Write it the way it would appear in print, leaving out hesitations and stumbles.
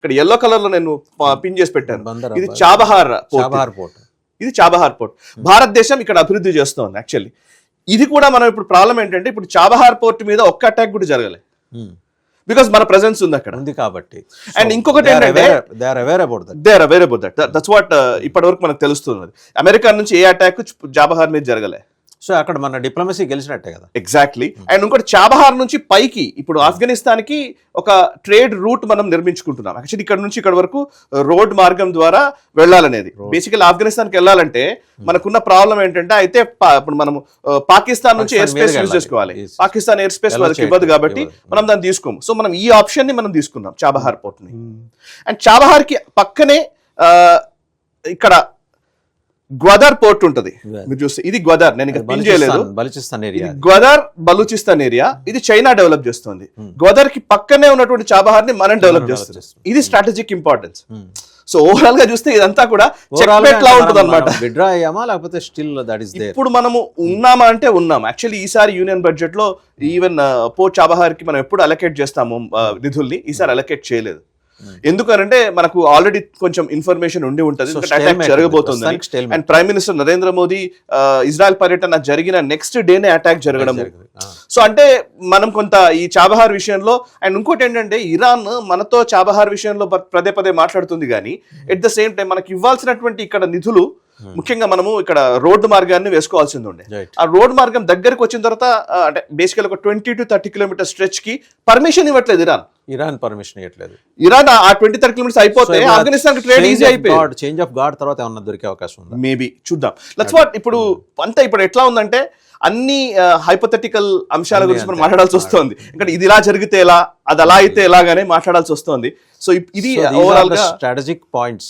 ఇక్కడ yellow colour లో నేను పిన్ చేసి పెట్టాను. బందర్ ఇది చాబహార్ పోర్ట్. ఇది చాబహార్ పోర్ట్. భారతదేశం ఇక్కడ అభివృద్ధి చేస్తోంది యాక్చువల్లీ. ఇది కూడా మనం ఇప్పుడు ప్రాబ్లం ఏంటంటే ఇప్పుడు చాబహార్ పోర్ట్ మీద ఒక్క అటాక్ కూడా జరగలే, బికాస్ మన ప్రెసెన్స్ ఉంది అక్కడ ఉంది కాబట్టి. అండ్ ఇంకొకటి ఏంటంటే they are aware about that. That's what ఇప్పటి వరకు మనకు తెలుస్తున్నది. అమెరికా నుంచి ఏ అటాక్ చాబహార్ మీద జరగలే. సో అక్కడ మన డిప్లొమసీ గెలిచినట్టే కదా. ఎగ్జాక్ట్లీ. అండ్ ఇంకోటి చాబహార్ నుంచి పైకి ఇప్పుడు ఆఫ్ఘనిస్తాన్ కి ఒక ట్రేడ్ రూట్ మనం నిర్మించుకుంటున్నాం. యాక్చువల్లీ ఇక్కడ నుంచి ఇక్కడ వరకు రోడ్ మార్గం ద్వారా వెళ్ళాలనేది. బేసికల్ ఆఫ్ఘనిస్తాన్ కి వెళ్ళాలంటే మనకున్న ప్రాబ్లం ఏంటంటే అయితే ఇప్పుడు మనం పాకిస్తాన్ నుంచి ఎయిర్ స్పేస్ యూజ్ చేసుకోవాలి. పాకిస్తాన్ ఎయిర్ స్పేస్ వాళ్ళకి ఇవ్వదు కాబట్టి మనం దాన్ని తీసుకోము. సో మనం ఈ ఆప్షన్ ని మనం తీసుకున్నాం చాబహార్ పోర్ట్ ని. అండ్ చాబహార్ కి పక్కనే ఇక్కడ గ్వదర్ పోర్ట్ ఉంటది. మీరు చూస్తే ఇది గ్వదర్, నేను ఇంకా పిన్ చేయలేదు. Balochistan area, Gwadar Balochistan area. ఇది చైనా డెవలప్ చేస్తుంది. గ్వదర్ కి పక్కనే ఉన్నటువంటి చాబహార్ ని మనం డెవలప్ చేస్తుంది. ఇది స్ట్రాటజిక్ ఇంపార్టెన్స్. సో ఓవరాల్ గా చూస్తే ఇదంతా కూడా చెక్మేట్ లా ఉంటుంది అనమాట. విత్డ్రా అయ్యామా లేకపోతే స్టిల్ దట్ ఇస్ దేర్? ఇప్పుడు మనము ఉన్నామా అంటే ఉన్నాం. యాక్చువల్లీ ఈసారి యూనియన్ బడ్జెట్ లో ఈవెన్ పోర్ట్ చాబహార్ కి మనం ఎప్పుడు అలొకేట్ చేస్తాము నిధుల్ని, ఈసారి అలొకేట్ చేయలేదు. ఎందుకనంటే మనకు ఆల్రెడీ కొంచెం ఇన్ఫర్మేషన్ ఉండి ఉంటుంది అటాక్ జరగబోతుంది. And prime minister Narendra Modi Israel పర్యటన జరిగిన నెక్స్ట్ డేనే అటాక్ జరగడం. సో అంటే మనం కొంత ఈ చాబహార్ విషయంలో. అండ్ ఇంకోటి ఏంటంటే ఇరాన్ మనతో చాబహార్ విషయంలో పదే పదే మాట్లాడుతుంది కానీ ఎట్ ద సేమ్ టైం మనకి ఇవ్వాల్సినటువంటి ఇక్కడ నిధులు ముఖ్యంగా మనము ఇక్కడ రోడ్డు మార్గాన్ని వేసుకోవాల్సింది ఉండే. ఆ రోడ్ మార్గం దగ్గరకు వచ్చిన తర్వాత అంటే బేసికల్ ఒక 20 to 30 కిలోమీటర్ స్ట్రెచ్ కి పర్మిషన్ ఇవ్వట్లేదు ఇరాన్ పర్మిషన్ ఇవ్వట్లేదు. ఇరాన్ ఆ 20-30 కిలోమీటర్స్ అయిపోతే ఆఫ్ఘనిస్తాన్ కి ట్రేడ్ ఈజీ అయిపోయింది. చేంజ్ ఆఫ్ గార్డ్ తర్వాత ఏమన్నా దొరికే అవకాశం ఉందా? మేబీ చూద్దాం. లెట్స్ వాట్ ఇప్పుడు అంతా ఇప్పుడు ఎట్లా ఉందంటే అన్ని హైపోథెటికల్ అంశాల గురించి మనం మాట్లాడాల్సి వస్తుంది. ఎందుకంటే ఇది ఇలా జరిగితే ఎలా, అది అలా అయితే ఎలాగానే మాట్లాడాల్సి వస్తుంది. సో ఇది ఓవరాల్ గా స్ట్రాటజిక్ పాయింట్స్